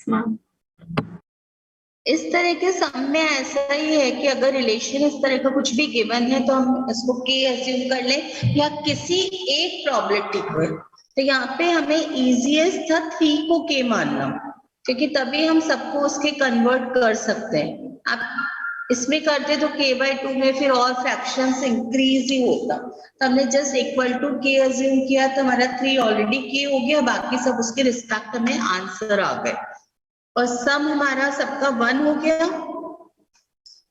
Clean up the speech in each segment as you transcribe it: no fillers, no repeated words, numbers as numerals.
Ma'am. इस तरह के सम में ऐसा ही है कि अगर रिलेशन इस तरह का कुछ भी गिवन है तो हम इसको के अज्यूम कर लें या किसी एक प्रोबेबिलिटी को। तो यहाँ पे हमें इजीएस्ट था 3 को के मानना, क्योंकि तभी हम सबको उसके कन्वर्ट कर सकते हैं। आप इसमें करते तो k/2 में फिर और फ्रैक्शंस इंक्रीज ही होता। तो हमने जस्ट इक्वल टू के अज्यूम किया तो हमारा 3 ऑलरेडी के हो गया, बाकी सब उसके रिस्पेक्ट में आंसर आ गए और सम हमारा सबका 1 हो गया।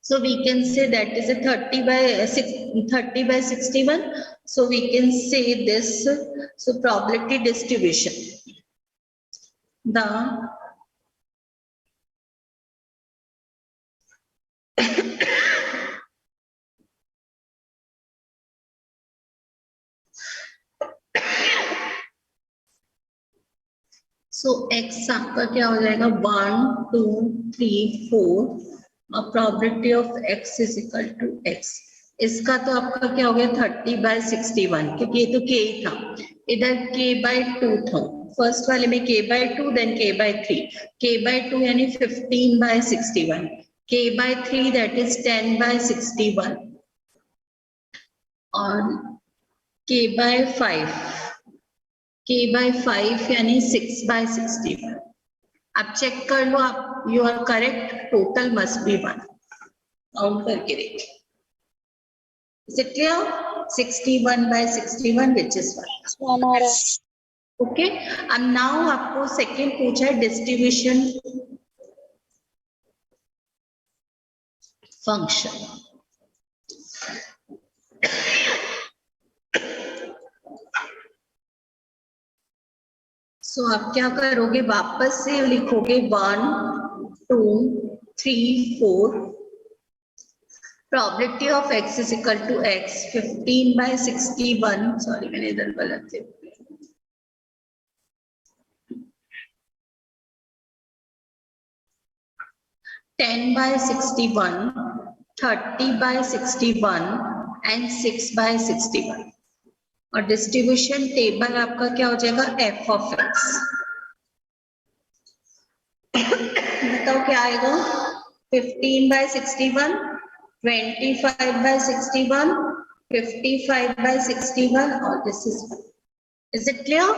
So we can say that is a 30/61. So we can say this. So probability distribution. The so x आपका क्या हो जाएगा 1 2 3 4 और probability of x is equal to x। इसका तो आपका क्या हो गया 30/61, क्योंकि ये तो k ही था, इधर k/2 था। फर्स्ट वाले में k/2 देन k/3, k/2 यानी 15/61, k/3 दैट इज 10/61 और k/5 k/5 यानी 6/61। आप चेक कर लो, आप you are correct, total must be 1। काउंट करके देखिए। Is it clear? 61/61 which is 1. Okay. अब नाउ आपको सेकेंड पूछा है डिस्ट्रीब्यूशन फंक्शन। सो आप क्या करोगे, वापस से लिखोगे 1 2 3 4 probability of x is equal to x 15/61। Sorry मैंने इधर गलत लिखा, 10/61 30/61 एंड 6/61। और डिस्ट्रीब्यूशन टेबल आपका क्या हो जाएगा f of x। बताओ क्या आएगा, 15/61 25/61 55/61 और this is it clear?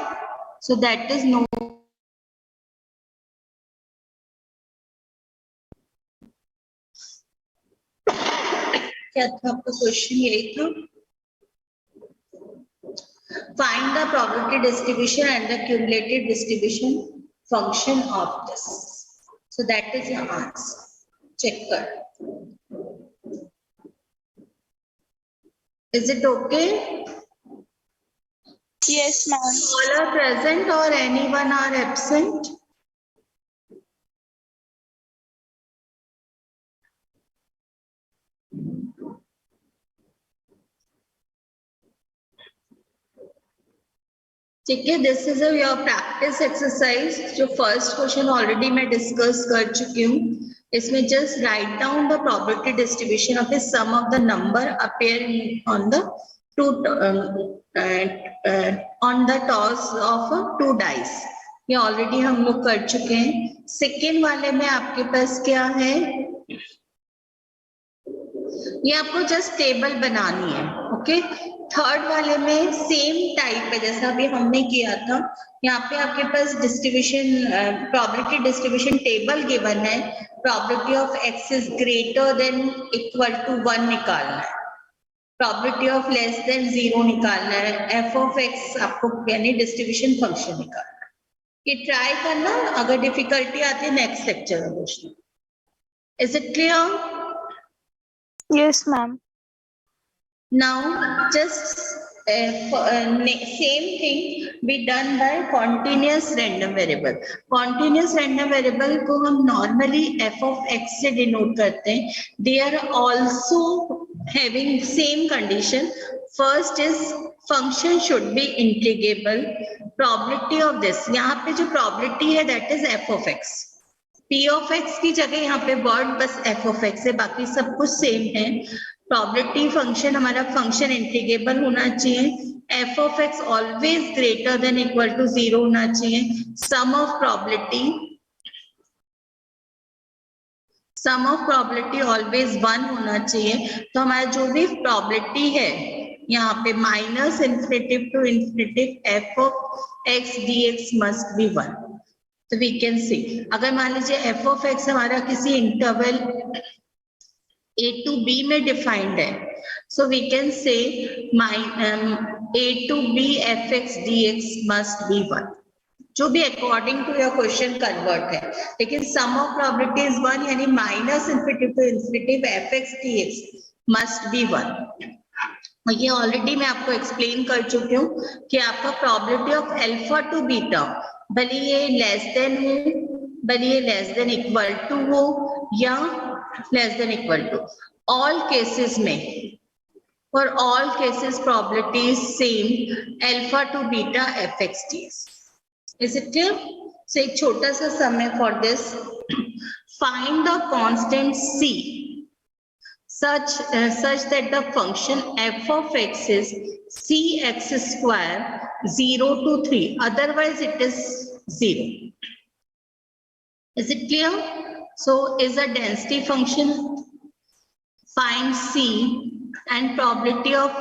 So that is no क्या था आपका क्वेश्चन, यही था। Find the probability distribution and the cumulative distribution function of this. So that is your answer. Check कर। Is it okay? Yes, ma'am. All are present or anyone are absent? ठीक है, this is your practice exercise. जो first question already मैं discuss कर चुकी हूँ, इसमें just write down the probability distribution of the sum of the number appearing on the two on the toss of 2 dice. ये already हम लोग कर चुके हैं। सेकेंड वाले में आपके पास क्या है, ये आपको जस्ट टेबल बनानी है। ओके, थर्ड वाले में सेम टाइप है जैसा अभी हमने किया था। यहाँ पे आपके पास distribution probability distribution table given है। Probability of x is greater than equal to 1 निकालना है, प्रोबेबिलिटी ऑफ लेस देन 0 निकालना है, f ऑफ x आपको यानी डिस्ट्रीब्यूशन फंक्शन निकालना है। ये ट्राई करना, अगर डिफिकल्टी आती है नेक्स्ट लेक्चर में पूछना। Is it clear? Yes, ma'am. Now just same thing be done by continuous random variable. Continuous random variable को हम normally f of x से denote करते हैं। They are also having same condition. First is function should be integrable. Probability of this, यहाँ पे जो probability है that is f of x. p of x की जगह यहाँ पे वर्ड बस f of x है, बाकी सब कुछ सेम है। प्रोबेबिलिटी फंक्शन हमारा फंक्शन इंटीग्रेबल होना चाहिए, f of x always greater than equal to 0 होना चाहिए। Sum of probability sum of probability always 1 होना चाहिए, तो हमारा जो भी प्रोबेबिलिटी है यहाँ पे minus infinitive to infinitive f of x D x must be 1। तो वी कैन सी, अगर मान लीजिए एफ ऑफ एक्स हमारा किसी इंटरवल a to b में डिफाइंड है, so we can say a to b f x D x must be 1, जो भी according to your question convert है, लेकिन सम ऑफ प्रोबेबिलिटी इज 1, यानी minus infinitive to infinitive f x D x must be 1। ये already मैं आपको explain कर चुकी हूँ कि आपका probability of alpha to beta, भले ये लेस देन हो, भले ये लेस देन इक्वल टू हो या less than equal to, all cases में, for all cases probability is same, alpha to beta f x D x. Is it clear? So एक छोटा सा सम है for this, find the constant c such that the function f of x is cx square 0 to 3, otherwise it is 0. Is it clear? So is a density function, find c and probability of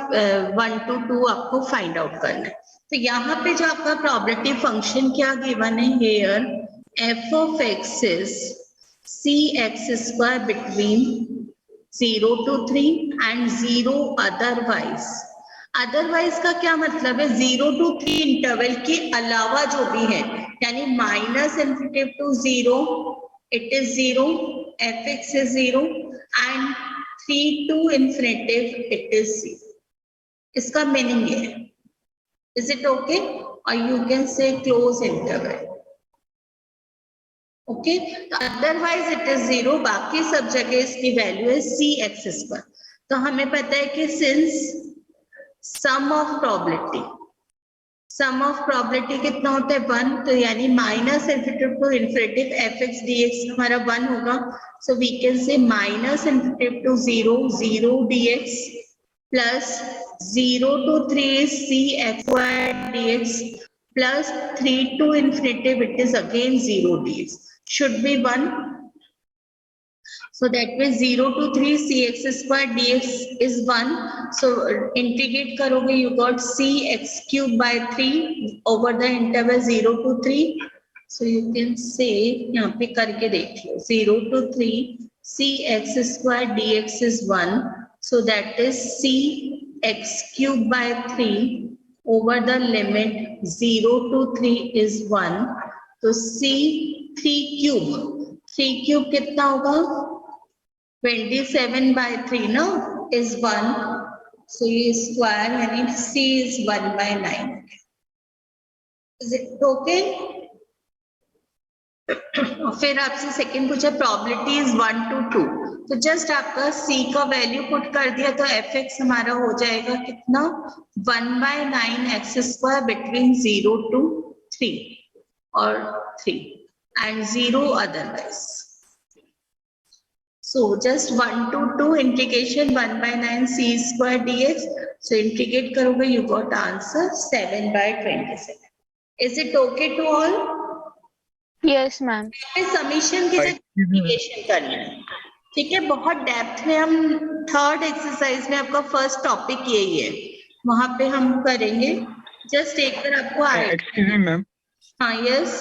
1 to 2 आपको find out करना है। तो यहाँ पे जो आपका probability function क्या given है, here f of x is cx square between 0 to 3 and 0 otherwise। Otherwise का क्या मतलब है? 0 to 3 इंटरवल के अलावा जो भी है, यानी minus infinitive to 0 it is 0, f x is 0 and 3 to infinitive it is 0। इसका मीनिंग ये है। Is it okay? और you can say close interval. Okay, तो अदरवाइज इट इज 0, बाकी सब जगह इसकी वैल्यू है सी एक्स स्क्वायर। तो हमें पता है कि सिंस सम ऑफ प्रोबेबिलिटी कितना होता है? 1, तो यानी minus infinitive to infinitive f x D x हमारा 1 होगा। So we can say minus infinitive to 0 0 d x plus 0 to 3 is cx square dx plus 3 to infinitive it is again 0 dx, should be 1. So that means 0 to 3 cx square dx is 1. So integrate karoge, you got cx cube by 3 over the interval 0 to 3. So you can say यहाँ पे करके देख लो, 0 to 3 cx square dx is 1. So that is cx cube by 3 over the limit 0 to 3 is 1. तो c 3 cube कितना होगा? 27 by 3 ना is 1. So ये square यानी c is 1 by 9. Is it okay? फिर आपसे सेकंड पूछा प्रोबेबिलिटी इज 1 to 2, तो जस्ट आपका c का वैल्यू पुट कर दिया तो एफ एक्स हमारा हो जाएगा कितना? 1 by 9 x square between 0 to 3 और 3 and 0 otherwise. So just 1 to 2 integration 1 by 9 c square dx, so integrate करोगे you got answer 7 by 27. Is it okay to all? Yes, ma'am. Summation की integration करना है, ठीक है? बहुत डेप्थ में हम थर्ड एक्सरसाइज में आपका फर्स्ट टॉपिक यही है, वहां पे हम करेंगे। जस्ट एक बार आपको एक्सक्यूज मी मैम। हाँ यस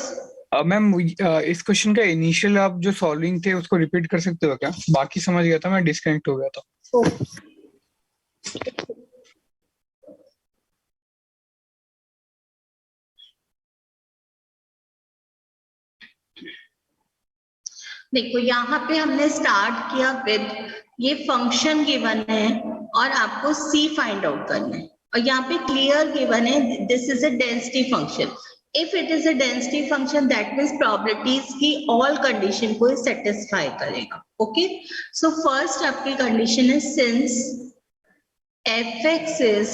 मैम, इस क्वेश्चन का इनिशियल आप जो सॉल्विंग थे उसको रिपीट कर सकते हो क्या? बाकी समझ गया था, मैं डिस्कनेक्ट हो गया था। देखो यहाँ पे हमने स्टार्ट किया विद ये फंक्शन गिवन है और आपको c फाइंड आउट करना है, और यहाँ पे क्लियर गिवन है this is a density function. If it is a density function that means probabilities की ऑल कंडीशन को सेटिस्फाई करेगा। ओके, सो फर्स्ट आपकी कंडीशन है since F x is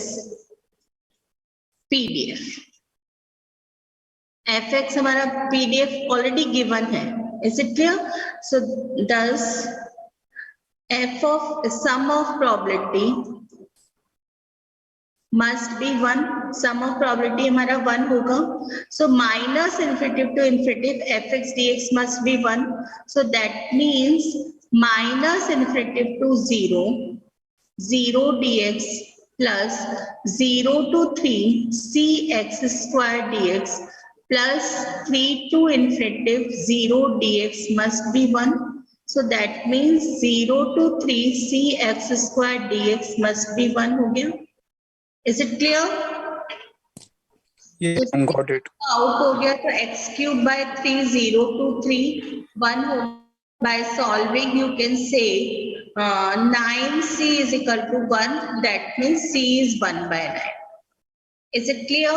PDF, F x हमारा पीडीएफ ऑलरेडी गिवन है। Is it clear? So thus f of sum of probability must be 1. Sum of probability हमारा 1 होगा। So minus infinitive to infinitive f x dx must be 1. So that means minus infinity to 0 dx plus 0 to 3 cx square dx plus 3 to infinity 0 dx must be 1. So that means 0 to 3 cx square dx must be 1 हो गया. Is it clear? Yes, got it. Out हो गया तो x cube by 3 0 to 3 1 हो. By solving you can say 9c is equal to 1. That means c is 1 by 9. Is it clear?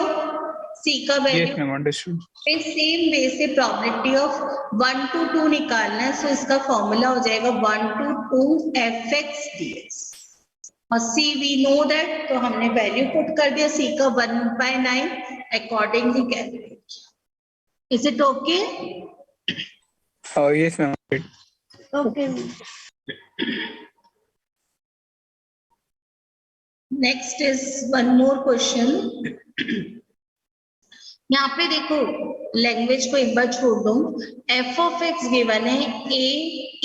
c का Yes, value ma'am, understood. फिर same way से probability of 1 to 2 निकालना है. सो इसका formula हो जाएगा 1 to 2 fx dx. और c we know that, तो हमने वैल्यू पुट कर दिया. c का 1 by 9 accordingly calculate. Is it okay? Yes, ma'am. Okay. Next is one more question. यहाँ पे देखो लैंग्वेज को एक बार छोड़ दो. एफ ऑफ एक्स गिवन है a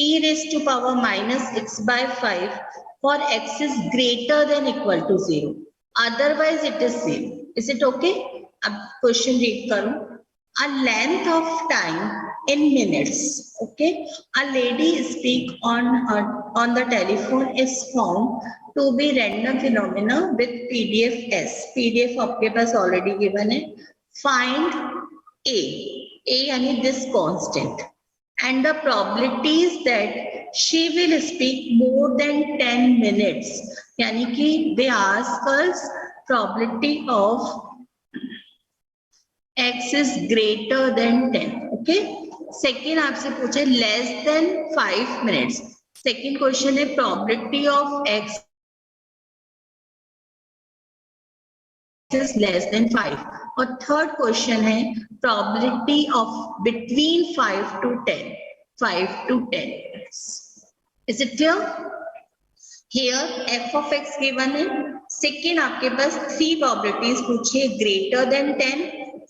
e raise to power minus x by 5 for x is greater than equal to 0. Otherwise it is same. Is it okay? अब question read करो. A length of time in minutes, okay, a lady speak on the telephone is found to be random phenomena with PDF S. PDF आपके पास already given है. Find A यानी this constant and the probabilities that she will speak more than 10 minutes. यानी कि they ask us probability of x is greater than 10. okay. Second आपसे पूछे less than 5 minutes. Second question है probability of x is less than 5. और third question है probability of between 5 to 10 minutes. Is it clear? Here f of x given है. Second आपके पास 3 probabilities पूछे greater than 10,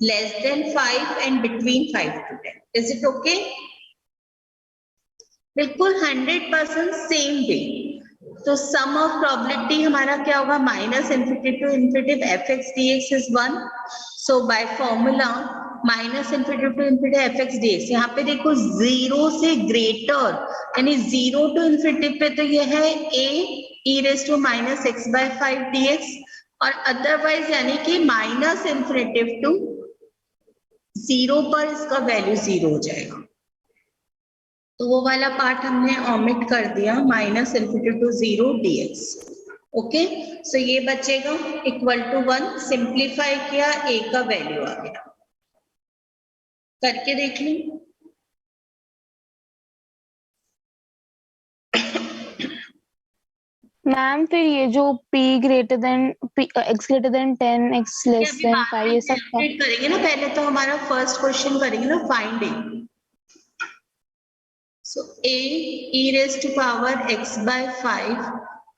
less than 5 and between 5 to 10. Is it okay? बिल्कुल 100% same way. तो सम of probability हमारा क्या होगा? Minus infinity to infinity f x D x is 1. So by formula minus infinity to infinity f x D x. यहाँ पे देखो 0 से greater यानी 0 टू इन्फिनिटी पे तो यह है a e raise to minus x by 5 d x. और अदरवाइज यानी कि माइनस इन्फिनिटी टू 0 पर इसका वैल्यू 0 हो जाएगा. तो वो वाला पार्ट हमने ओमिट कर दिया. Minus infinity to 0 dx. Okay. So ये बचेगा इक्वल टू 1. सिंप्लीफाई किया a का वैल्यू आ गया. करके देख ली. मैम फिर ये जो p greater than x greater than 10 x less than 5 ये सब करेंगे ना. पहले तो हमारा फर्स्ट क्वेश्चन करेंगे ना finding. So a e raised to power x by 5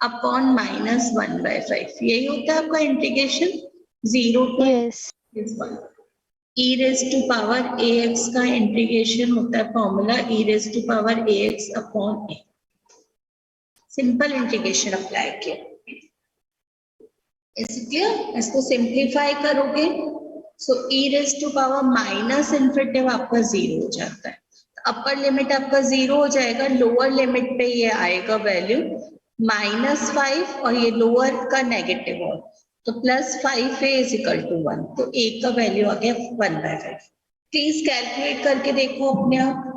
upon minus 1 by 5. यही होता है आपका integration 0 to yes 1. e raised to power ax का इंटीग्रेशन होता है formula e raised to power ax upon a. Simple integration apply किया. इसलिए इसको सिंप्लीफाई करोगे so e raise to power minus infinity आपका 0 हो जाता है. अपर लिमिट आपका 0 हो जाएगा. लोअर लिमिट पे ये आएगा वैल्यू -5 और ये लोअर का नेगेटिव और तो +5 इज इक्वल टू 1. तो a का वैल्यू आ गया 1/5. प्लीज कैलकुलेट करके देखो अपने आप.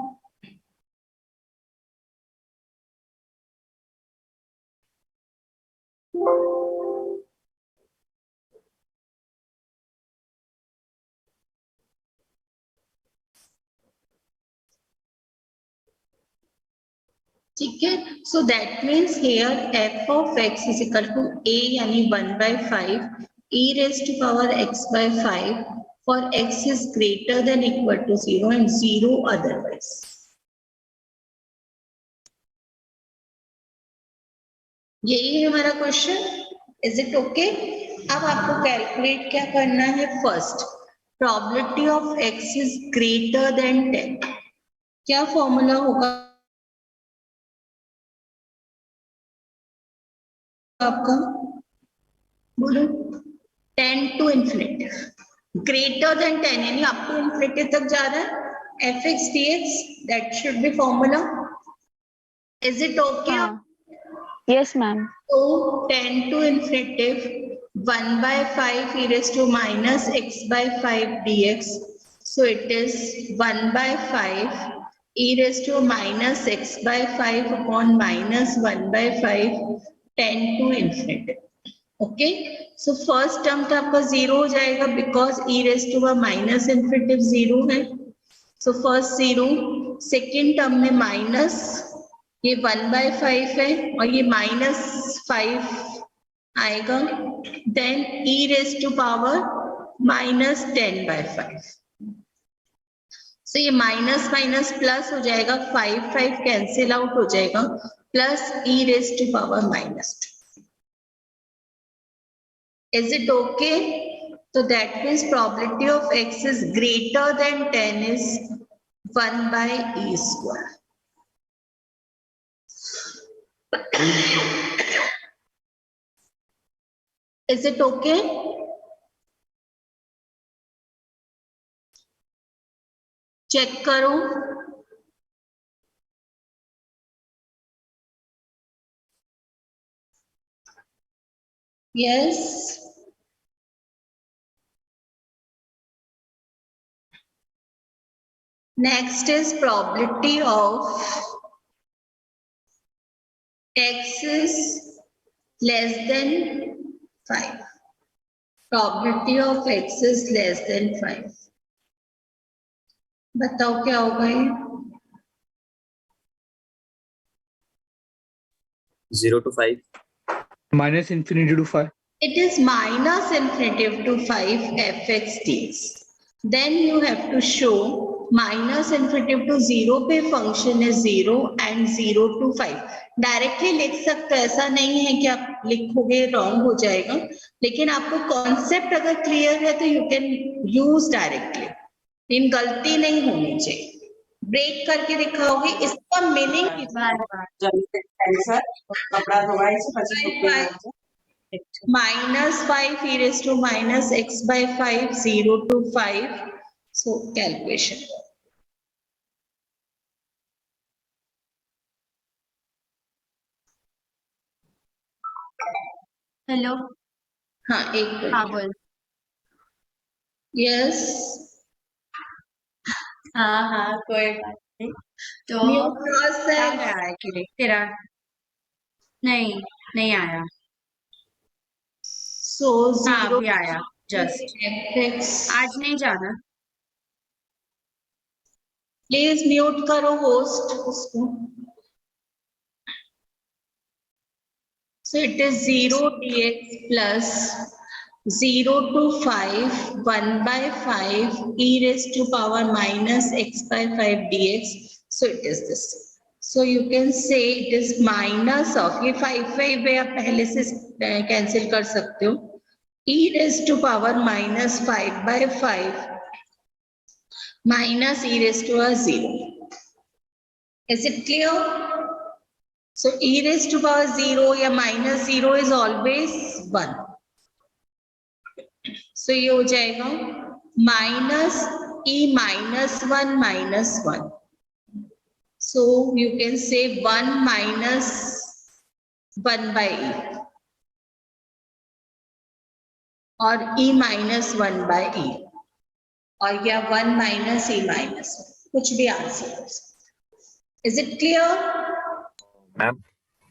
ठीक है. So that means here f of x is equal to a यानी 1/5 e raise to power x by 5 for x is greater than equal to 0 and 0 otherwise. यही है हमारा क्वेश्चन. Is it okay? अब आपको कैलकुलेट क्या करना है. First probability of x is greater than 10. क्या फॉर्मूला होगा? आपका, बोलो 10 to infinity, greater than 10 यानी up to infinity तक जा रहा है, fx dx, that should be formula. Is it okay? हाँ. Yes, ma'am. So 10 to infinity 1 by 5 e raised to minus x by 5 dx. So it is 1 by 5 e raised to minus x by 5 upon minus 1 by 5 10 to infinity. Okay, so first term तो आपका 0 हो जाएगा because e raised to minus infinity 0 है. So first 0, second term में minus, ये 1 by 5 है और ये minus 5 आएगा, then e raised to power minus 10 by 5. So ये minus minus plus हो जाएगा, 5 cancel out हो जाएगा, plus e raised to power minus 2. Is it okay? So that means probability of x is greater than 10 is 1 by e square. Is it okay? Check करो. Yes. Next is probability of x is less than 5. Probability of x is less than 5. बताओ क्या होगा ये? 0 to 5. minus infinity to 5. It is minus infinity to 5 fx dx. Then you have to show minus infinity to 0 पे function is 0 and 0 to 5. Directly लिख सकते, ऐसा नहीं है कि आप लिखोगे wrong हो जाएगा, लेकिन आपको concept अगर clear है तो you can use directly. इन गलती नहीं होनी चाहिए. ब्रेक करके दिखाओगे, इसका meaning -5 e raised to minus x by 5 0 to 5. So calculation. Hello. हाँ एक मिनट. हाँ बोल. यस. हाँ कोई बात नहीं. तो आ गया है कि नहीं तेरा? नहीं आया. So हाँ 0 अभी आया जस्ट. fx. आज नहीं जाना. प्लीज म्यूट करो होस्ट उसको. So it is 0 dx plus 0 to 5 1 by 5 e raised to power minus x by 5 dx. So it is this. So you can say it is minus of, ये 5 है आप पहले से कैंसिल कर सकते हो, e raised to power minus 5 by 5 minus e raised to a 0. Is it clear? So e raised to power 0 या minus 0 is always 1. So ये हो जाएगा minus e minus 1 minus 1. So you can say 1 minus 1 by e और e minus 1 by e और या 1 minus e minus 1, कुछ भी answer हो सकता है. Is it clear? Ma'am.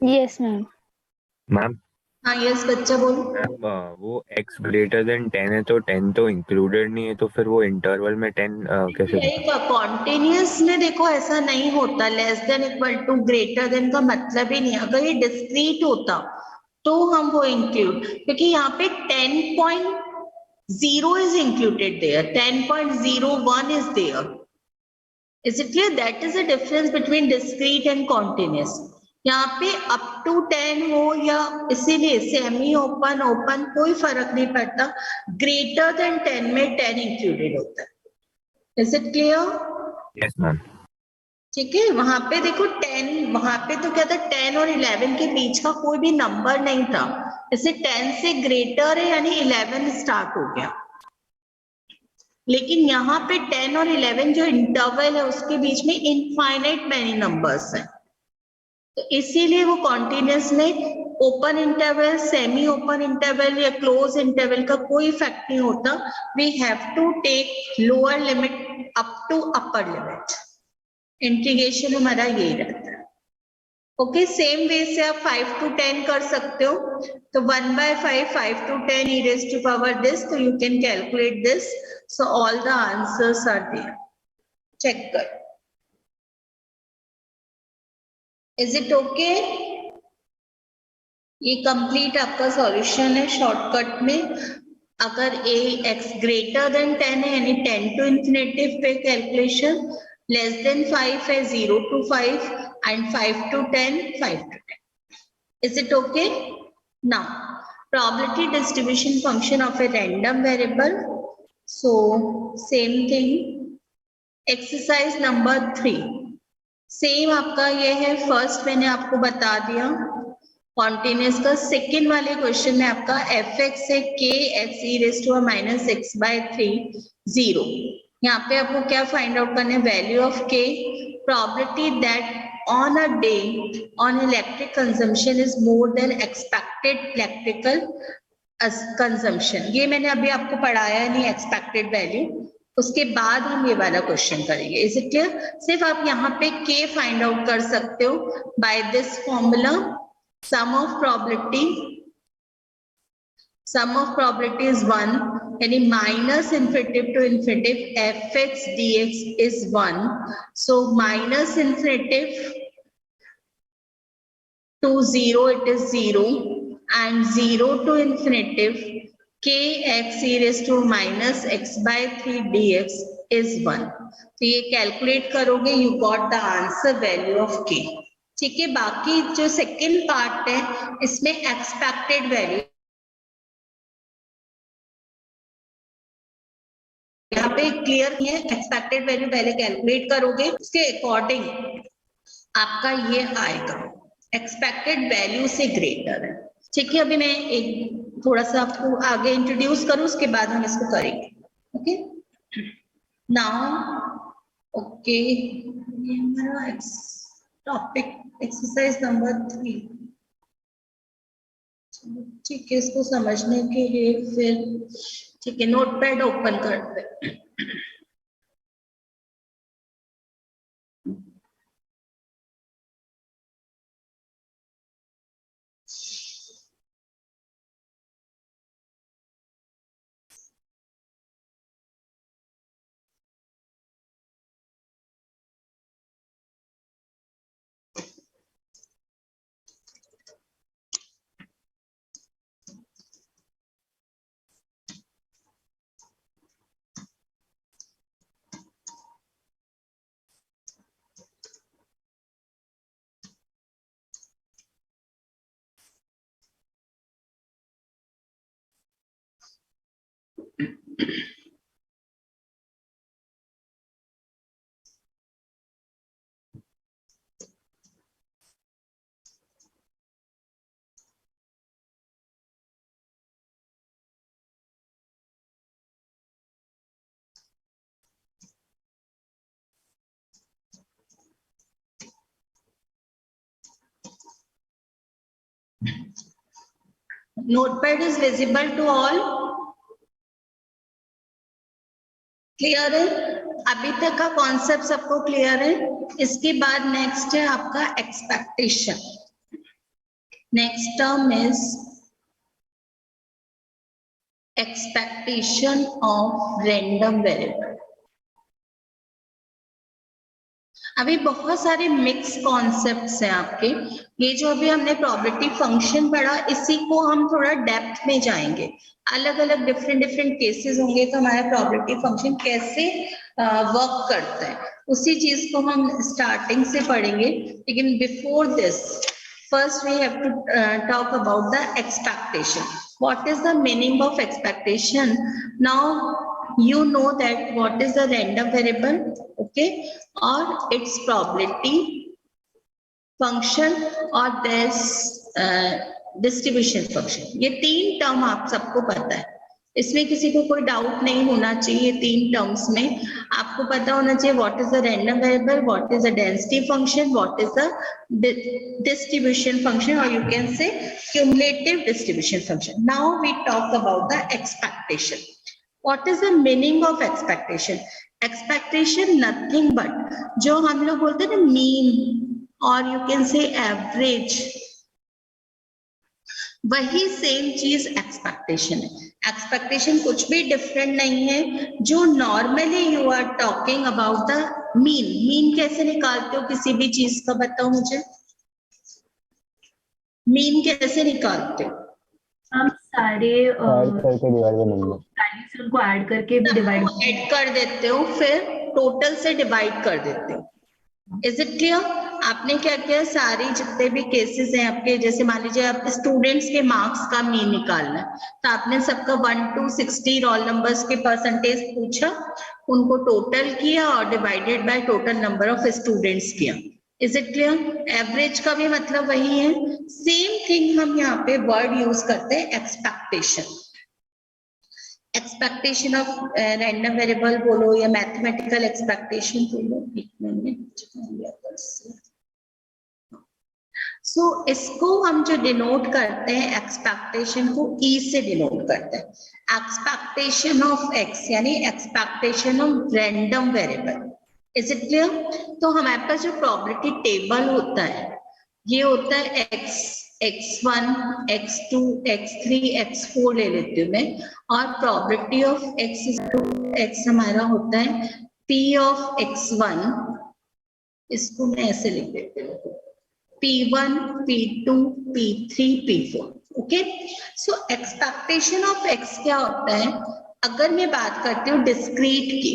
Yes, ma'am. Ma'am. हाँ यस बच्चा बोलो. मैम वो x ग्रेटर देन 10 है तो 10 तो इंक्लूडेड नहीं है, तो फिर वो इंटरवल में 10 कैसे? कॉन्टिन्यूस में देखो ऐसा नहीं होता, less than equal to greater than का मतलब ही नहीं. अगर ये डिस्क्रीट होता तो हम वो इंक्लूड, क्योंकि यहाँ पे 10.0 is included there, 10.01 is there. Is it clear? That is the difference between discrete and continuous. यहाँ पे up to 10 हो या इसीलिए सेमी ओपन ओपन कोई फर्क नहीं पड़ता, ग्रेटर देन 10 में 10 इंक्लूडेड होता है. Is it clear? Yes, ma'am. ठीक है, वहां पे देखो 10, वहां पे तो क्या था 10 और 11 के बीच का कोई भी नंबर नहीं था, इसे 10 से ग्रेटर है यानी 11 स्टार्ट हो गया। लेकिन यहाँ पे 10 और 11 जो इंटरवल है उसके बीच में इनफाइनाइट मैनी नंबर्स हैं, तो इसीलिए वो कॉन्टिन्यूस में open interval, semi open interval या क्लोज इंटरवल का कोई इफेक्ट नहीं होता। We have to take lower limit up to upper limit, integration हमारा यही रहता है। ओके, सेम वे से आप 5 to 10 कर सकते हो, तो 1/5, 5 to 10 e raised to power this, so you can calculate this. So all the answers are there. Check कर, is it okay? ये कंप्लीट आपका सॉल्यूशन है शॉर्टकट में। अगर a x ग्रेटर देन 10 है यानी 10 to इंफिनिटिव पे कैलकुलेशन, लेस देन 5 है 0 to 5 and 5 to 10, 5 to 10. Is it okay? Now, probability distribution function of a random variable. So, same thing. Exercise number 3. Same आपका ये है, first मैंने आपको बता दिया कॉन्टिन्यूस का। सेकेंड वाले क्वेश्चन में आपका एफ एक्स है k x e raise to minus x by 3 0। यहाँ पे आपको क्या फाइंड आउट करना है, वैल्यू ऑफ के, probability that on a day on electric consumption is more than expected electrical consumption. ये मैंने अभी आपको पढ़ाया नहीं, एक्सपेक्टेड वैल्यू, उसके बाद हम ये वाला क्वेश्चन करेंगे। Is it clear? सिर्फ आप यहाँ पे के फाइंड आउट कर सकते हो by this formula, sum of probability is 1, यानी minus infinitive to infinitive fx dx is 1, so minus infinitive to 0 it is 0 and 0 to infinitive kx e raised to minus x by 3 dx is 1. तो ये calculate करोगे, you got the answer value of k. ठीक है, बाकी जो second part है इसमें expected value, यहाँ पे क्लियर नहीं है, एक्सपेक्टेड वैल्यू पहले कैलकुलेट करोगे, उसके अकॉर्डिंग आपका ये आएगा, एक्सपेक्टेड वैल्यू से ग्रेटर है। ठीक है, अभी मैं एक थोड़ा सा आपको आगे इंट्रोड्यूस करूं, उसके बाद हम इसको करेंगे। ओके, नाउ ओके, ये हमारा टॉपिक एक्सरसाइज नंबर 3। ठीक है, इसको समझने के लिए फिर ठीक है नोटपैड ओपन करते हैं। Notepad is visible to all? Clear है? अभी तक का कॉन्सेप्ट सबको क्लियर है? इसके बाद नेक्स्ट है आपका expectation. Next term is expectation of random variable. अभी बहुत सारे मिक्स कॉन्सेप्ट्स हैं आपके, ये जो अभी हमने प्रोबेबिलिटी फंक्शन पढ़ा इसी को हम थोड़ा डेप्थ में जाएंगे, अलग अलग डिफरेंट केसेस होंगे तो हमारा प्रोबेबिलिटी फंक्शन कैसे वर्क करता है उसी चीज को हम स्टार्टिंग से पढ़ेंगे। लेकिन before this first we have to talk about the expectation. What is the meaning of expectation? Now you know that what is the random variable, okay, or its probability function और this distribution function. ये 3 term आप सबको पता है, इसमें किसी को कोई डाउट नहीं होना चाहिए. 3 टर्म्स में आपको पता होना चाहिए what is the random variable, what is the density function, what is the distribution function, और you can say cumulative distribution function. Now we talk about the expectation. What is the meaning of expectation? Expectation nothing but जो हम लोग बोलते हैं ना mean और you can say average, वही same चीज एक्सपेक्टेशन है. एक्सपेक्टेशन कुछ भी डिफरेंट नहीं है. जो normally you are talking about the mean. Mean कैसे निकालते हो किसी भी चीज का, बताओ मुझे. मीन कैसे निकालते हो? हम सारे ऐड करके डिवाइड बाय नंबर, वैल्यूज उनको ऐड करके डिवाइड ऐड कर देते हो, फिर टोटल से डिवाइड कर देते हो. Is it clear? आपने क्या किया, सारी जितने भी केसेस हैं आपके, जैसे मान लीजिए आप स्टूडेंट्स के मार्क्स का मीन निकालना है, तो आपने सबका 1 to 60 रोल नंबर्स के परसेंटेज पूछा, उनको टोटल किया और divided by total number of students किया. Is it clear? एवरेज का भी मतलब वही है. सेम थिंग हम यहाँ पे वर्ड यूज करते हैं expectation. Expectation of random variable बोलो या मैथमेटिकल एक्सपेक्टेशन बोलो. एक मिनट. सो इसको हम जो डिनोट करते हैं एक्सपेक्टेशन को ई से डिनोट करते हैं. एक्सपेक्टेशन ऑफ एक्स यानी expectation of random variable. Is it clear? तो हमारे पास जो प्रोबेबिलिटी टेबल होता है ये होता है x, x1, x2, x3, x4 ले लेती हूँ मैं, और प्रोबेबिलिटी ऑफ x हमारा होता है p ऑफ x1. इसको मैं ऐसे लिख देती हूँ P1, P2, P3, P4. Okay. So expectation of x क्या होता है? अगर मैं बात करती हूँ डिस्क्रीट की,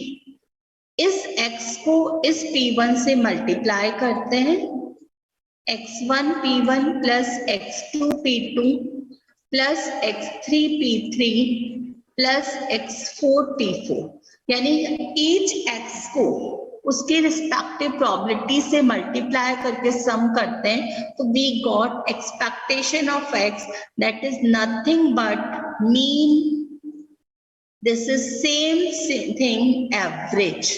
इस x को इस P1 से मल्टीप्लाई करते हैं, x1 P1 plus x2 P2 plus x3 P3 plus x4 P4, यानी ईच x को उसके रिस्पेक्टिव प्रोबेबिलिटी से मल्टीप्लाई करके सम करते हैं, तो we got expectation of x that is nothing but mean. This is same thing average.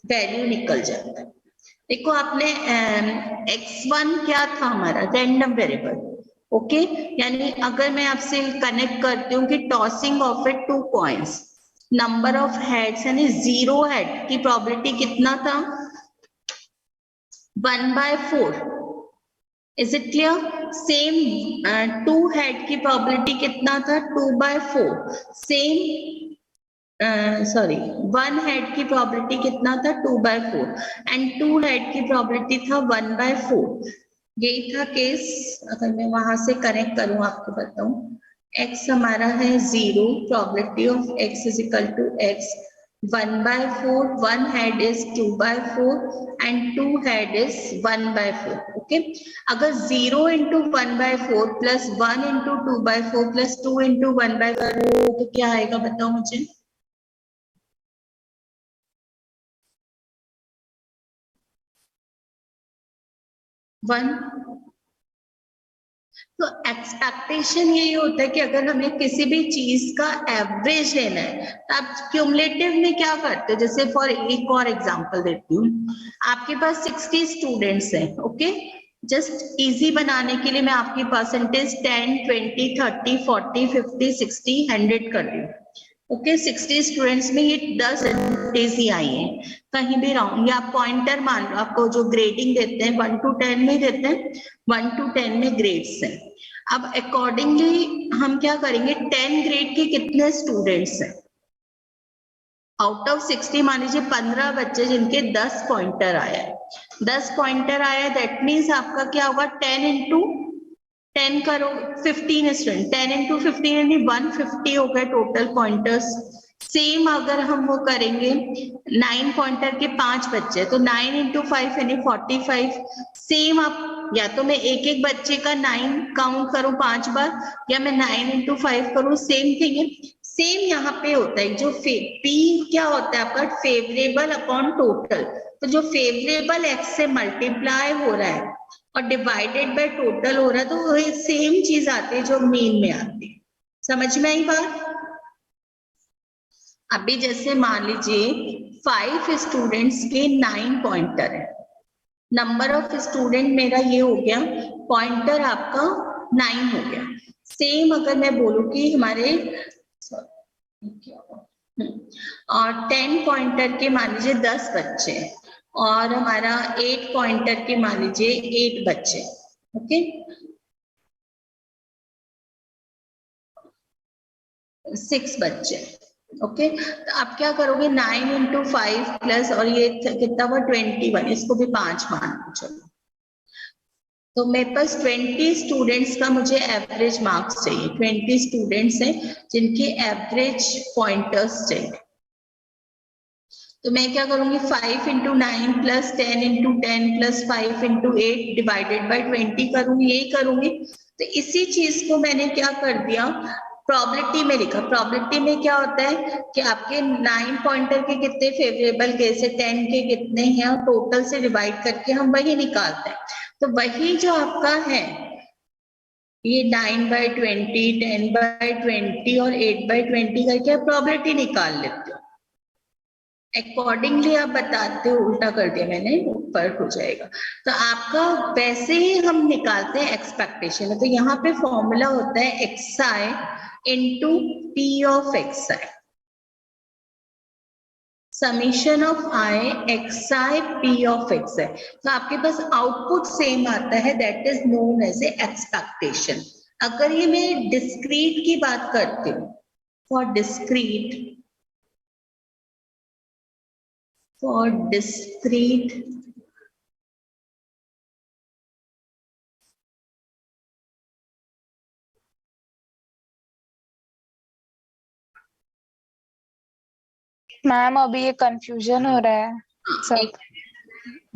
Value निकल जाता है. देखो आपने x1 क्या था हमारा रैंडम वेरिएबल. ओके, यानी अगर मैं आपसे कनेक्ट करती हूँ कि tossing of it 2 coins, number of heads यानी 0 हेड की प्रोबेबिलिटी कितना था? 1/4. Is it clear? Same 2 head की प्रोबेबिलिटी कितना था? 2/4. सेम 1 हेड की प्रोबेबिलिटी कितना था? 2/4. एंड 2 हेड की प्रोबेबिलिटी था 1/4. यही था केस. अगर मैं वहां से कनेक्ट करूं आपको बताऊं, x हमारा है 0, probability of x is equal to x 1/4, 1 head is 2/4 and 2 head is 1/4. Okay. अगर 0 into 1/4 plus 1 into 2/4 plus 2 into 1/4 तो क्या आएगा बताओ मुझे? 1. तो एक्सपेक्टेशन यही होता है कि अगर हमें किसी भी चीज का एवरेज लेना है तो आप क्यूमुलेटिव में क्या करते हो? जैसे फॉर एक और एग्जांपल देती हूँ. आपके पास 60 स्टूडेंट्स हैं. ओके, जस्ट इजी बनाने के लिए मैं आपकी परसेंटेज 10, 20, 30, 40, 50, 60, 100 कर रही हूँ. ओके, 60 स्टूडेंट्स में ये 10 परसेंटेज ही आई है. कहीं भी राउंड या आप पॉइंटर मान लो. आपको जो ग्रेडिंग देते हैं 1 to 10 में देते हैं, 1 to 10 में ग्रेड्स हैं. अब अकॉर्डिंगली हम क्या करेंगे, 10 ग्रेड के कितने स्टूडेंट्स हैं? आउट ऑफ 60 मान लीजिए 15 बच्चे जिनके 10 पॉइंटर आया है. 10 पॉइंटर आया, दैट मीन्स आपका क्या होगा? 10 into 10 करो, 15 स्टूडेंट, 10 into 15 यानी 150 हो गए टोटल पॉइंटर्स. सेम अगर हम वो करेंगे 9 पॉइंटर के 5 बच्चे, तो 9 into 5 यानी 45. सेम आप या तो मैं एक एक बच्चे का 9 काउंट करूं 5 बार, या मैं 9 into 5 करूं. सेम थिंग है. सेम यहाँ पे होता है, जो पी क्या होता है आपका, फेवरेबल अपॉन टोटल। तो जो फेवरेबल एक्स से मल्टीप्लाई हो रहा है और डिवाइडेड बाय टोटल हो रहा है, तो वही सेम चीज आती है जो मीन में आती है। समझ में आई बात? अभी जैसे मान लीजिए 5 स्टूडेंट्स के 9 पॉइंटर है, नंबर ऑफ स्टूडेंट मेरा ये हो गया, पॉइंटर आपका 9 हो गया। सेम अगर मैं बोलूं कि हमारे और 10 पॉइंटर के मान लीजिए 10 बच्चे और हमारा 8 पॉइंटर के मान लीजिए 8 बच्चे, ओके, 6 बच्चे, ओके। तो आप क्या करोगे, 9 इंटू 5 प्लस, और ये कितना हुआ 21, इसको भी 5 मान लो। चलो, तो मेरे पास 20 स्टूडेंट्स का मुझे एवरेज मार्क्स चाहिए, 20 स्टूडेंट्स हैं जिनके एवरेज पॉइंटर्स चाहिए। तो मैं क्या करूंगी, 5 into 9 plus 10 into 10 plus 5 into 8 divided by 20 करूंगी, यही करूंगी। तो इसी चीज को मैंने क्या कर दिया, प्रोबेबिलिटी में लिखा। प्रोबेबिलिटी में क्या होता है कि आपके 9 पॉइंटर के कितने फेवरेबल केस है, 10 के कितने हैं, और टोटल से डिवाइड करके हम वही निकालते हैं। तो वही जो आपका है ये 9/20, 10/20 और 8/20 करके आप प्रोबेबिलिटी निकाल लेते हो। अकॉर्डिंगली आप बताते हो, उल्टा कर दिया मैंने, ऊपर हो जाएगा। तो आपका वैसे ही हम निकालते हैं एक्सपेक्टेशन। तो यहाँ पे फॉर्मूला होता है xi into P of xi, summation of i xi p of xi। तो आपके पास आउटपुट सेम आता है, that is known as a expectation. अगर ये मैं डिस्क्रीट की बात करती हूँ, फॉर डिस्क्रीट मैम अभी ये कंफ्यूजन हो रहा है सब।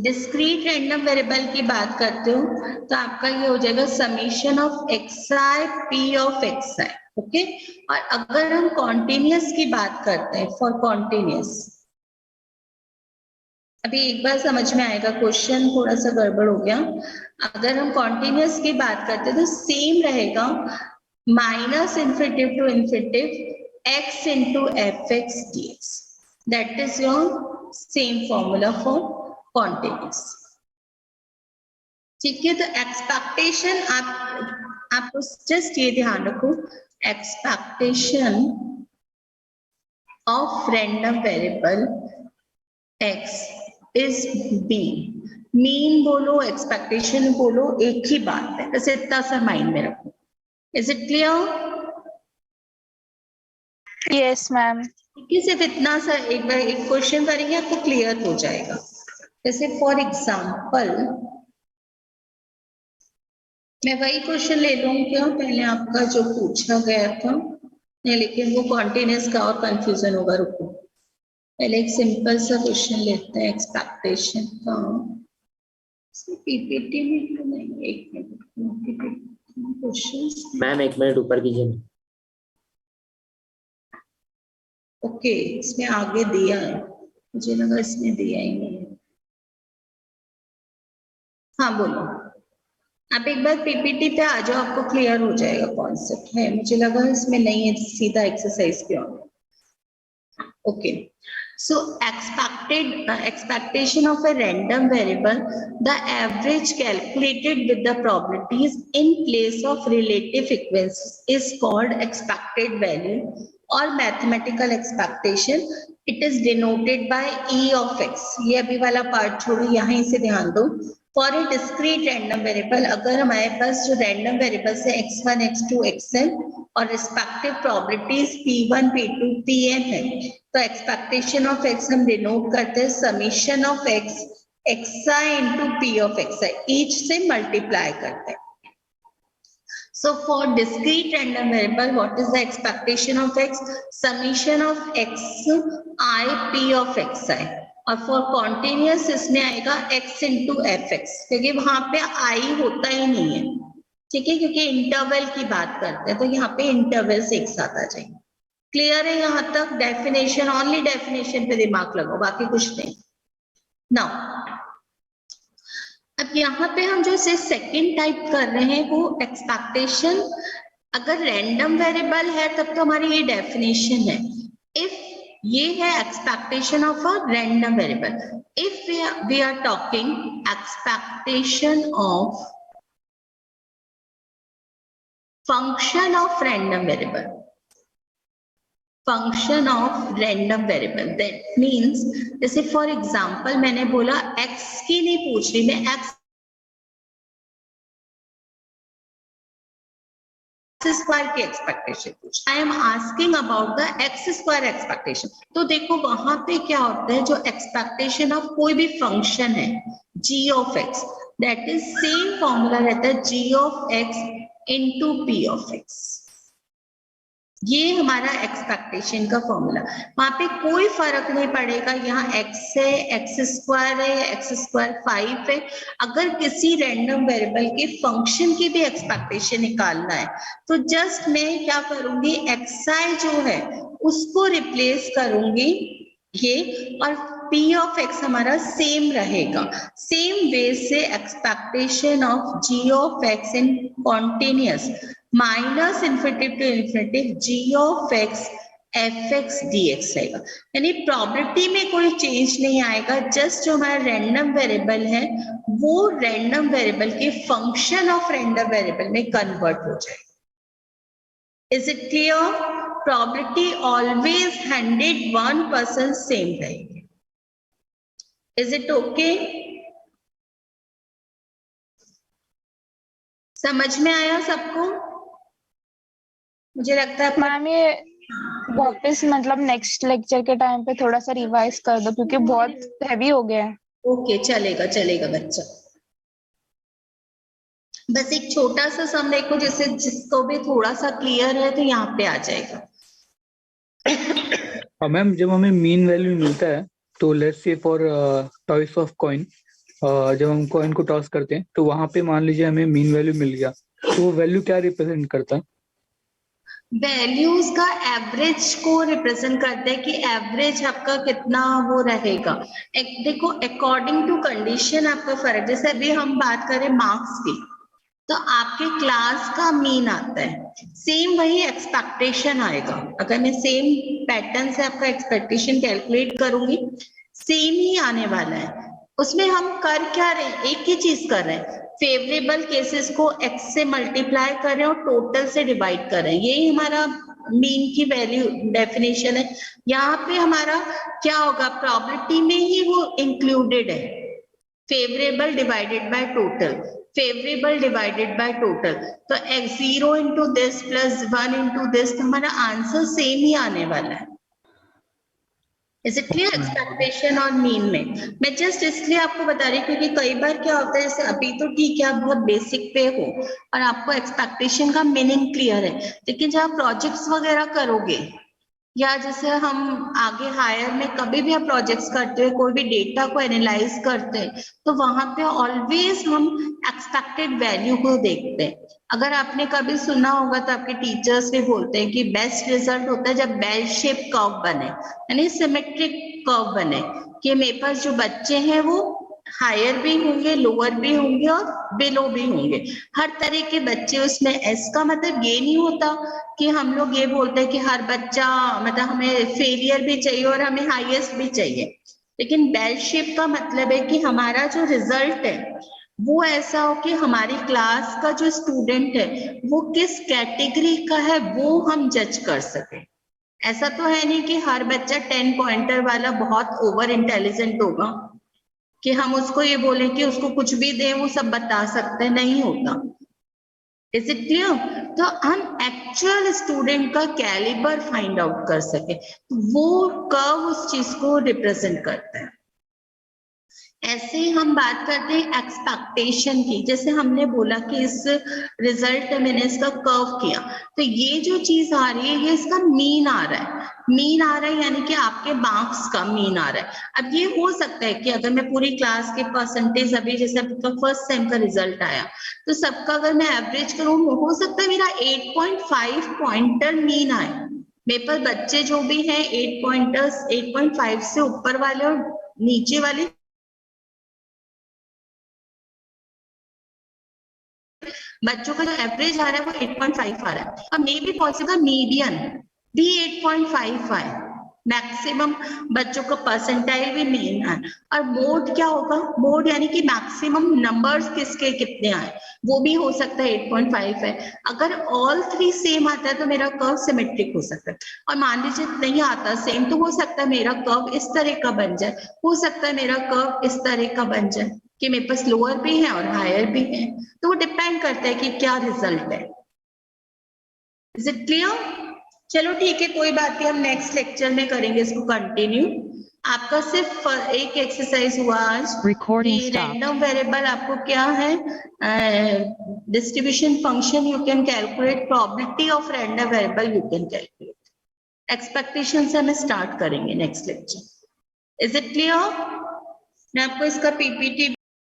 डिस्क्रीट रैंडम वेरिएबल की बात करते हो तो आपका ये हो जाएगा summation of xi p of xi, okay. और अगर हम कॉन्टिन्यूस की बात करते हैं, फॉर कॉन्टिन्यूस, अभी एक बार समझ में आएगा, क्वेश्चन थोड़ा सा गड़बड़ हो गया। अगर हम कॉन्टिन्यूस की बात करते हैं तो सेम रहेगा, minus infinitive to infinitive x into F x D X, that is your same formula for continuous. ठीक है, तो एक्सपेक्टेशन आप जस्ट ये ध्यान रखो, expectation of random variable x is b। Mean बोलो एक्सपेक्टेशन बोलो एक ही बात है, बस इतना सा माइंड में रखो। Is it clear? Yes ma'am. ठीक है, सिर्फ इतना सा एक बार एक क्वेश्चन करेंगे आपको क्लियर हो जाएगा। जैसे फॉर एग्जाम्पल मैं वही क्वेश्चन ले लूं क्या, पहले आपका जो पूछा गया था, नहीं लेकिन वो कॉन्टिन्यूस का और कंफ्यूजन होगा, रुको पहले एक सिंपल सा क्वेश्चन लेते हैं एक्सपेक्टेशन का। पीपीटी में तो नहीं, एक मिनट क्वेश्चन मैम 1 मिनट ऊपर कीजिए। ओके, इसमें आगे दिया है, मुझे लगा इसमें दिया ही नहीं है। हाँ बोलो, आप एक बार पीपीटी पे आ जाओ, आपको क्लियर हो जाएगा कॉन्सेप्ट है। मुझे लगा इसमें नहीं है, सीधा एक्सरसाइज पे आओ। Okay, so expectation of a random variable, the average calculated with the probabilities in place of relative frequencies is called expected value or mathematical expectation. It is denoted by e of x। ये अभी वाला part छोड़ो, यहाँ से ध्यान दो। For a discrete random variable, अगर हमारे पास जो random variables है x1, x2, xn और respective probabilities p1, p2, pn है, तो expectation of x हम डिनोट करते हैं summation of x xi into p of xi, each से मल्टीप्लाई करते हैं। So for discrete random variable, what is the expectation of x? Summation of x I p of xi। और for continuous इसमें आएगा x into F x, क्योंकि वहां पे i होता ही नहीं है, ठीक है, क्योंकि इंटरवल की बात करते हैं, तो यहाँ पे इंटरवल से एक साथ आ जाएंगे। क्लियर है यहाँ तक? डेफिनेशन, ओनली डेफिनेशन पे दिमाग लगाओ, बाकी कुछ नहीं। नाउ अब यहाँ पे हम जो से सेकंड टाइप कर रहे हैं वो एक्सपेक्टेशन, अगर रैंडम वेरिएबल है तब तो हमारी ये डेफिनेशन है। इफ ये है expectation of a random variable, if we are talking expectation of function of random variable, function of random variable, that means जैसे फॉर एग्जांपल मैंने बोला x की नहीं पूछ रही मैं, x स्क्वायर की एक्सपेक्टेशन पूछ, I am asking about the x square expectation. तो देखो वहां पे क्या होता है, जो एक्सपेक्टेशन ऑफ कोई भी फंक्शन है g of x, that is same formula रहता है g of x into p of x। ये हमारा एक्सपेक्टेशन का फॉर्मूला, वहां पे कोई फर्क नहीं पड़ेगा यहाँ x है, x स्क्वायर है, x स्क्वायर 5 है। अगर किसी रैंडम वेरिएबल के फंक्शन की भी एक्सपेक्टेशन निकालना है तो जस्ट मैं क्या करूंगी, xi जो है उसको रिप्लेस करूंगी ये, और p ऑफ x हमारा सेम रहेगा। सेम वे से expectation of g of x in continuous minus infinity to infinity g of x fx dx रहेगा, यानी प्रॉपर्टी में कोई चेंज नहीं आएगा, जस्ट जो हमारा रैंडम वेरिएबल है वो रैंडम वेरिएबल के फंक्शन ऑफ रैंडम वेरिएबल में कन्वर्ट हो जाएगा। Is it clear? Property always 100% same रहेगी। Is it okay? समझ में आया सबको? मुझे लगता है मैम ये वापस मतलब नेक्स्ट लेक्चर के टाइम पे थोड़ा सा रिवाइज कर दो क्योंकि बहुत हैवी हो गया है। ओके चलेगा चलेगा बच्चा। बस एक छोटा सा सम देखो, जैसे जिसको भी थोड़ा सा क्लियर है तो यहाँ पे आ जाएगा। मैम जब हमें मीन वैल्यू मिलता है तो let's say for toss of coin, जब हम कॉइन को टॉस करते हैं तो वहां पे मान लीजिए हमें मीन वैल्यू मिल गया, तो वो वैल्यू क्या रिप्रेजेंट करता है? वैल्यूज का एवरेज को रिप्रेजेंट करते हैं कि एवरेज आपका कितना वो रहेगा। देखो अकॉर्डिंग टू कंडीशन आपका फर्क, जैसे अभी हम बात करें मार्क्स की तो आपके क्लास का मीन आता है, सेम वही एक्सपेक्टेशन आएगा। अगर मैं सेम पैटर्न से आपका एक्सपेक्टेशन कैलकुलेट करूंगी सेम ही आने वाला है। उसमें हम कर क्या रहे हैं, एक ही चीज कर रहे हैं, फेवरेबल केसेस को x से मल्टीप्लाई कर रहे हैं और टोटल से डिवाइड कर रहे हैं, यही हमारा मीन की वैल्यू डेफिनेशन है। यहाँ पे हमारा क्या होगा, प्रॉपर्टी में ही वो इंक्लूडेड है, favourable divided by total, favourable divided by total, तो x0 into this plus 1 into this, तो हमारा आंसर सेम ही आने वाला है। Is it clear? एक्सपेक्टेशन और मीन में मैं जस्ट इसलिए आपको बता रही हूँ क्योंकि कई बार क्या होता है, जैसे अभी तो ठीक है आप बहुत बेसिक पे हो और आपको एक्सपेक्टेशन का मीनिंग क्लियर है, लेकिन जब आप प्रोजेक्ट्स वगैरह करोगे या जैसे हम आगे हायर में कभी भी आप प्रोजेक्ट्स करते हो, कोई भी डेटा को एनालाइज करते हैं तो वहां पे ऑलवेज हम एक्सपेक्टेड वैल्यू को देखते हैं। अगर आपने कभी सुना होगा तो आपके टीचर्स भी बोलते हैं कि बेस्ट रिजल्ट होता है जब बेल शेप कर्व बने, यानी सिमेट्रिक कर्व बने, कि मेरे पास जो बच्चे हैं वो हायर भी होंगे, लोअर भी होंगे और बिलो भी होंगे, हर तरह के बच्चे उसमें। एस का मतलब ये नहीं होता कि हम लोग ये बोलते हैं कि हर बच्चा मतलब हमें फेलियर भी चाहिए और हमें हाईएस्ट भी चाहिए, लेकिन बेल शेप का मतलब है कि हमारा जो रिजल्ट है वो ऐसा हो कि हमारी क्लास का जो स्टूडेंट है वो किस कैटेगरी का है वो हम जज कर सके। ऐसा तो है नहीं कि हर बच्चा 10 पॉइंटर वाला बहुत ओवर इंटेलिजेंट होगा कि हम उसको ये बोले कि उसको कुछ भी दे वो सब बता सकते, नहीं होता। Is it clear? तो हम एक्चुअल स्टूडेंट का कैलिबर फाइंड आउट कर सके, वो कर्व उस चीज को रिप्रेजेंट करता है। ऐसे ही हम बात करते हैं एक्सपेक्टेशन की, जैसे हमने बोला कि इस रिजल्ट में मैंने इसका कर्व किया तो ये जो चीज आ रही है ये इसका मीन आ रहा है, मीन आ रहा है यानी कि आपके मार्क्स का मीन आ रहा है। अब ये हो सकता है कि अगर मैं पूरी क्लास के परसेंटेज, अभी जैसे आपका फर्स्ट सेम का रिजल्ट आया तो सबका अगर मैं एवरेज करूँ हो सकता है मेरा 8.5 पॉइंटर मीन आए, मेरे पास बच्चे जो भी हैं 8 पॉइंटर्स 8.5 से ऊपर वाले और नीचे वाले बच्चों का जो एवरेज आ रहा है वो 8.5 आ रहा है। अब मे बी पॉसिबल मीडियन भी 8.5 आए, मैक्सिमम बच्चों का परसेंटाइल भी मेन है। और मोड क्या होगा, मोड यानी कि मैक्सिमम नंबर्स किसके कितने आए, वो भी हो सकता है 8.5 है। अगर ऑल 3 सेम आता है तो मेरा कर्व सिमेट्रिक हो सकता है, और मान लीजिए नहीं आता सेम तो हो सकता है मेरा कर्व इस तरह का बन जाए, हो सकता है मेरा कर्व इस तरह का बन जाए कि मेरे पास लोअर भी है और हायर भी है। तो वो डिपेंड करता है कि क्या रिजल्ट है। Is it clear? चलो ठीक है, कोई बात नहीं, हम नेक्स्ट लेक्चर में करेंगे इसको कंटिन्यू। आपका सिर्फ एक एक्सरसाइज हुआ आज Recording कि stopped. रैंडम वेरिएबल आपको क्या है, distribution function you can calculate, probability of random variable you can calculate. Expectation से हमें स्टार्ट करेंगे next lecture. Is it clear? मैं आपको इसका पीपीटी